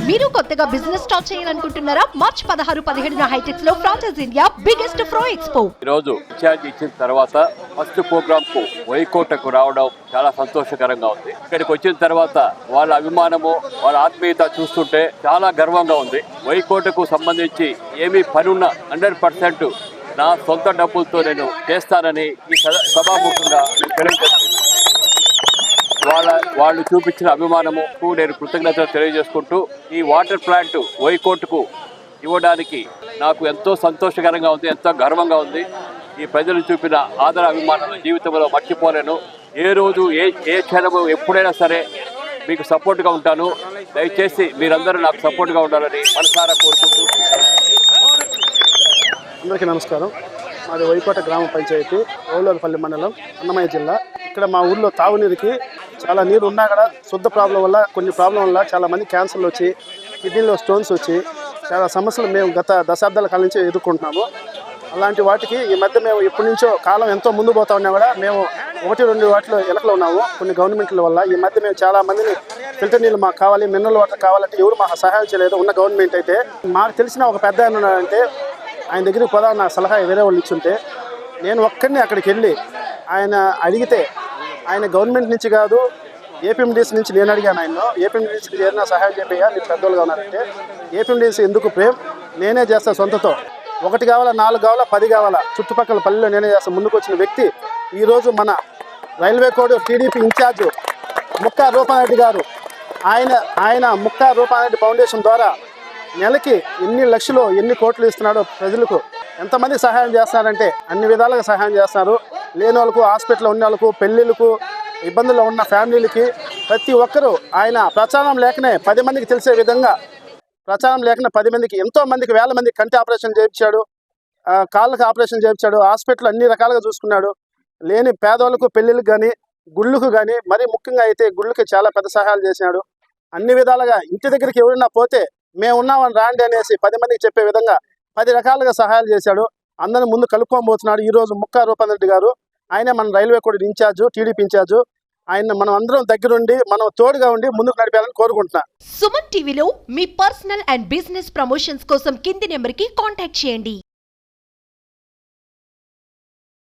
మీరు కొత్తగా business start చేయాలనుకుంటున్నారా? మార్చ్ 16-17 హైటెక్స్ లో ఫ్రాన్సెస్ ఇండియా బిగ్గెస్ట్ ఫ్రో ఎక్స్పో. ఈ రోజు ఇన్ఛార్జ్ ఇచ్చిన తర్వాత ఫస్ట్ ప్రోగ్రామ్ కు వైకోటకు రావడం చాలా సంతోషకరంగా ఉంది. ఇక్కడికి వచ్చిన తర్వాత వాళ్ళ అభిమానము, వాళ్ళ ఆత్మీయత చూస్తుంటే చాలా గర్వంగా ఉంది. వైకోటకు సంబంధించి ఏమీ పనున్న 100% నా సొంత డబ్బులతో నేను చేస్తానని ఈ సభాముఖంగా నేను తెలియజేస్తున్నాను. వాళ్ళు చూపించిన అభిమానముకు నేను కృతజ్ఞతలు తెలియజేసుకుంటూ ఈ వాటర్ ప్లాంట్ వైకోటకు ఇవ్వడానికి నాకు ఎంతో సంతోషకరంగా ఉంది, ఎంతో గర్వంగా ఉంది. ఈ ప్రజలు చూపిన ఆదర అభిమానాలు జీవితంలో మర్చిపోలేను. ఏ రోజు ఏ క్షణము ఎప్పుడైనా సరే మీకు సపోర్ట్గా ఉంటాను. దయచేసి మీరందరూ నాకు సపోర్ట్గా ఉండాలని మనసారా కోరుకుంటూ. అందరికీ నమస్కారం. మాది వైకోట గ్రామ పంచాయతీ, ఓవులపల్లి మండలం, అన్నమయ్య జిల్లా. ఇక్కడ మా ఊర్లో తాగునీరుకి చాలా నీరు ఉన్నా కూడా శుద్ధ ప్రాబ్లం వల్ల, కొన్ని ప్రాబ్లం వల్ల చాలా మంది క్యాన్సర్లు వచ్చి, కిడ్నీలో స్టోన్స్ వచ్చి చాలా సమస్యలు మేము గత దశాబ్దాల కాలం నుంచి ఎదుర్కొంటున్నాము. అలాంటి వాటికి ఈ మధ్య మేము ఎప్పటి నుంచో కాలం ఎంతో ముందు పోతా ఉన్నా కూడా మేము 1-2 వాటిలో వెనకలో ఉన్నాము కొన్ని గవర్నమెంట్ల వల్ల. ఈ మధ్య మేము చాలా మందిని ఫిల్టర్ నీళ్ళు మాకు కావాలి, మినరల్ వాటర్ కావాలంటే ఎవరు మాకు సహాయం చేయలేదు. ఉన్న గవర్నమెంట్ అయితే మాకు తెలిసిన ఒక పెద్ద ఆయన ఉన్నాడంటే ఆయన దగ్గరికి పోదా నా సలహా వేరే వాళ్ళు ఇచ్చుంటే నేను ఒక్కడిని అక్కడికి వెళ్ళి ఆయన అడిగితే, ఆయన గవర్నమెంట్ నుంచి కాదు ఏపీఎండిసి నుంచి నేను అడిగాను ఆయన, ఏపీఎండిసికి ఏదైనా సహాయం చెప్పేయా మీరు పెద్దోళ్ళుగా ఉన్నారంటే, ఏపీఎండిసి ఎందుకు ప్రేమ్, నేనే చేస్తా సొంతతో, 1 కావాలా 4 కావాలా 10 కావాలా చుట్టుపక్కల పల్లెలో నేనే చేస్తా ముందుకు వచ్చిన వ్యక్తి ఈరోజు మన railway Kodur TDP incharge Mukka Rupa Reddy గారు. ఆయన ముక్కా రూపారెడ్డి ఫౌండేషన్ ద్వారా నెలకి ఎన్ని లక్షలు ఎన్ని కోట్లు ఇస్తున్నాడో ప్రజలకు ఎంతమంది సహాయం చేస్తున్నారంటే అన్ని విధాలుగా సహాయం చేస్తున్నారు. లేని వాళ్ళకు, హాస్పిటల్లో ఉన్న వాళ్ళకు, పెళ్ళిళ్ళకు, ఇబ్బందుల్లో ఉన్న ఫ్యామిలీలకి ప్రతి ఒక్కరూ ఆయన ప్రచారం లేకనే 10 మందికి తెలిసే విధంగా, ప్రచారం లేకనే 10 మందికి, ఎంతో మందికి, వేల మందికి కంటి ఆపరేషన్ చేయించాడు, కాళ్ళకి ఆపరేషన్ చేయించాడు, హాస్పిటల్ అన్ని రకాలుగా చూసుకున్నాడు. లేని పేదవాళ్ళకు పెళ్ళిళ్ళకి కానీ, గుళ్ళకు కానీ, మరీ ముఖ్యంగా అయితే గుళ్ళకి చాలా పెద్ద సహాయాలు చేసినాడు. అన్ని విధాలుగా ఇంటి దగ్గరికి ఎవరైనా పోతే మేము ఉన్నామని రాండి అనేసి 10 మందికి చెప్పే విధంగా 10 రకాలుగా సహాయాలు చేశాడు. అందరిని ముందు కలుపుకోబోతున్నాడు ఈరోజు ముక్కా రూపారెడ్డి గారు. ఆయనే మన railway code in charge, TDP in charge. ఆయన మనం అందరం దగ్గరుండి మనం తోడుగా ఉండి ముందుకు నడిపేయాలని కోరుకుంటున్నా. సుమన్ టీవీలో మీ పర్సనల్ అండ్ బిజినెస్ ప్రమోషన్స్ కోసం కింది నెంబర్కి కాంటాక్ట్ చేయండి.